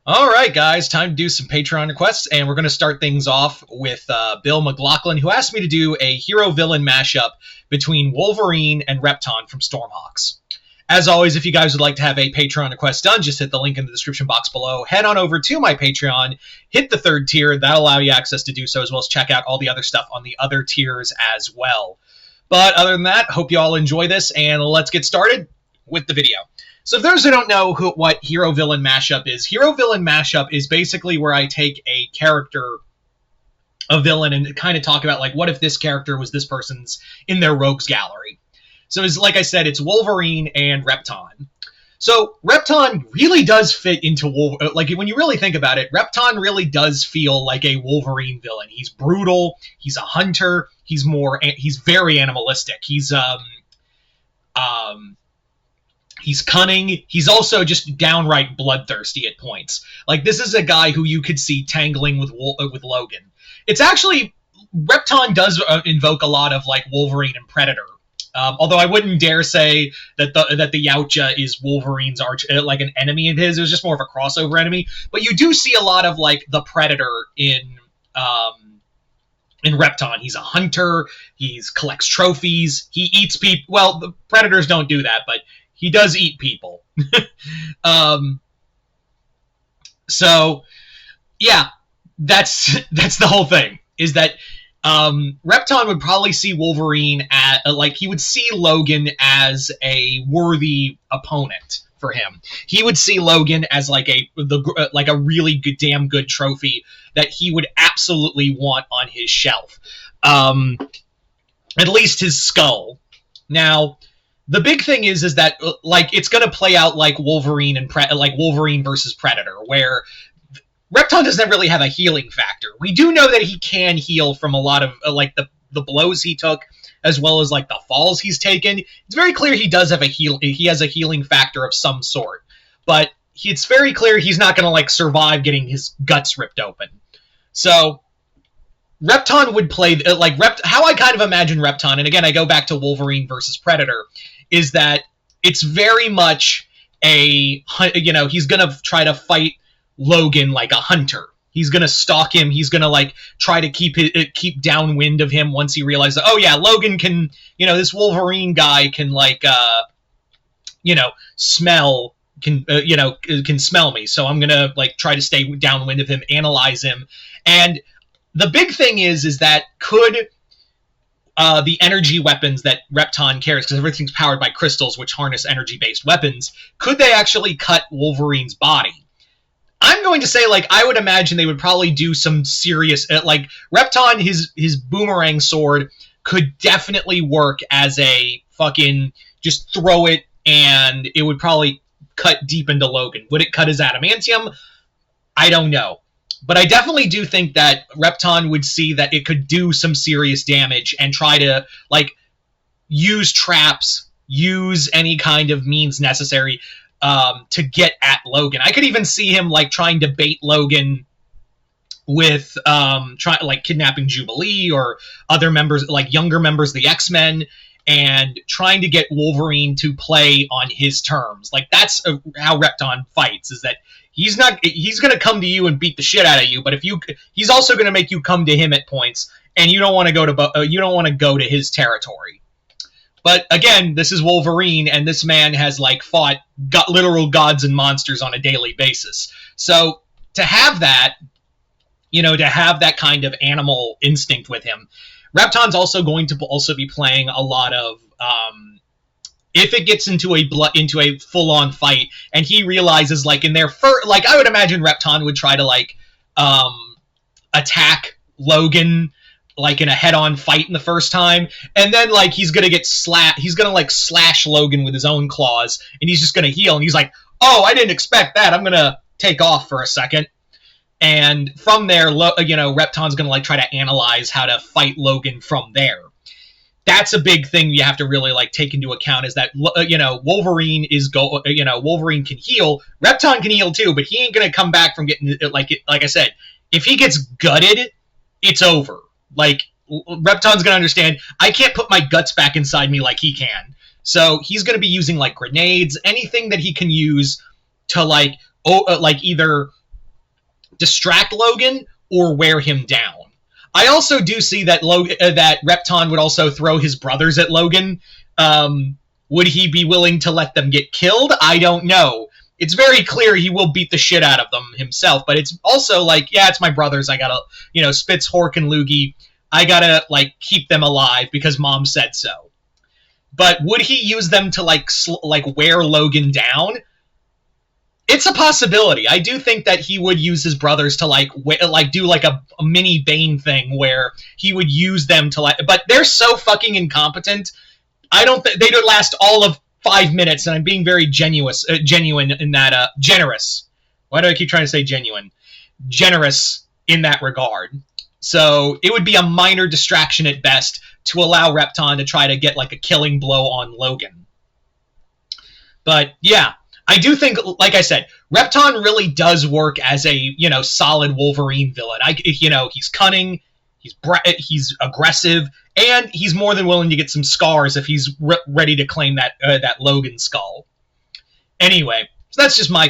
All right, guys, time to do some Patreon requests, and we're going to start things off with Bill McLaughlin, who asked me to do a hero-villain mashup between Wolverine and Repton from Stormhawks. As always, if you guys would like to have a Patreon request done, just hit the link in the description box below. Head on over to my Patreon, hit the 3rd tier. That'll allow you access to do so, as well as check out all the other stuff on the other tiers as well. But other than that, hope you all enjoy this, and let's get started with the video. So if those who don't know what hero-villain mashup is, hero-villain mashup is basically where I take a character, a villain, and kind of talk about, like, what if this character was this person's in their rogues gallery. So it's, like I said, it's Wolverine and Repton. So Repton really does fit into Wolverine. Like, when you really think about it, Repton really does feel like a Wolverine villain. He's brutal. He's a hunter. He's very animalistic. He's cunning. He's also just downright bloodthirsty at points. Like, this is a guy who you could see tangling with Logan. It's actually, Repton does invoke a lot of, like, Wolverine and Predator. Although I wouldn't dare say that the Yautja is Wolverine's like an enemy of his. It was just more of a crossover enemy. But you do see a lot of, like, the Predator in Repton. He's a hunter. He collects trophies. He eats people. Well, the Predators don't do that, but he does eat people. So, yeah, that's the whole thing, is that Repton would probably see Wolverine he would see Logan as a worthy opponent for him. He would see Logan as like a really good, damn good trophy that he would absolutely want on his shelf. At least his skull. Now, the big thing is that, like, it's going to play out like Wolverine and Wolverine versus Predator, where Repton doesn't really have a healing factor. We do know that he can heal from a lot of the blows he took, as well as like the falls he's taken. It's very clear he does have he has a healing factor of some sort, but it's very clear he's not going to like survive getting his guts ripped open. So Repton would play how I kind of imagine Repton, and again I go back to Wolverine versus Predator, is that it's very much he's going to try to fight Logan like a hunter. He's gonna stalk him. He's gonna like try to keep downwind of him once he realizes, oh yeah, Logan can, this Wolverine guy can smell can smell me. So I'm gonna like try to stay downwind of him, analyze him. And the big thing is that could the energy weapons that Repton carries, because everything's powered by crystals which harness energy-based weapons, could they actually cut Wolverine's body? I'm going to say, like, I would imagine they would probably do some serious, like, Repton, his boomerang sword could definitely work as a fucking, just throw it, and it would probably cut deep into Logan. Would it cut his adamantium? I don't know. But I definitely do think that Repton would see that it could do some serious damage and try to, like, use traps, use any kind of means necessary to get at Logan. I could even see him like trying to bait Logan with kidnapping Jubilee or other members, like younger members of the X-Men, and trying to get Wolverine to play on his terms. Like, that's how Repton fights, is that he's going to come to you and beat the shit out of you, but he's also going to make you come to him at points, and you don't want to go to his territory. But again, this is Wolverine, and this man has like fought literal gods and monsters on a daily basis. So to have that, to have that kind of animal instinct with him, Repton's also going to also be playing a lot of if it gets into a full-on fight, and he realizes, like, in their I would imagine Repton would try to like attack Logan, like, in a head-on fight in the first time, and then, like, he's gonna like slash Logan with his own claws, and he's just gonna heal, and he's like, oh, I didn't expect that, I'm gonna take off for a second. And from there, Repton's gonna like try to analyze how to fight Logan from there. That's a big thing you have to really like take into account, is that Wolverine Wolverine can heal, Repton can heal too, but he ain't gonna come back from getting like I said, if he gets gutted, it's over. Like, Repton's going to understand, I can't put my guts back inside me like he can. So he's going to be using, like, grenades, anything that he can use to, like, either distract Logan or wear him down. I also do see that that Repton would also throw his brothers at Logan. Would he be willing to let them get killed? I don't know. It's very clear he will beat the shit out of them himself, but it's also like, yeah, it's my brothers. I gotta, Spitz, Hork, and Loogie, I gotta, keep them alive because Mom said so. But would he use them to, wear Logan down? It's a possibility. I do think that he would use his brothers to, do, a mini Bane thing where he would use them to, but they're so fucking incompetent. I don't think they'd last all of 5 minutes, and I'm being very genuine in that, generous. Why do I keep trying to say genuine? Generous in that regard. So it would be a minor distraction at best to allow Repton to try to get, a killing blow on Logan. But, yeah, I do think, like I said, Repton really does work as a, solid Wolverine villain. He's cunning, he's aggressive, and he's more than willing to get some scars if he's ready to claim that Logan skull. Anyway, so that's just my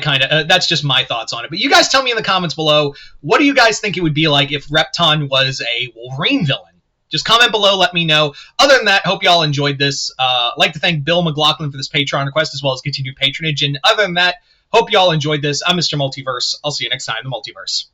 thoughts on it. But you guys tell me in the comments below, what do you guys think it would be like if Repton was a Wolverine villain? Just comment below, let me know. Other than that, hope y'all enjoyed this. I'd like to thank Bill McLaughlin for this Patreon request, as well as continued patronage. And other than that, hope y'all enjoyed this. I'm Mr. Multiverse. I'll see you next time in the Multiverse.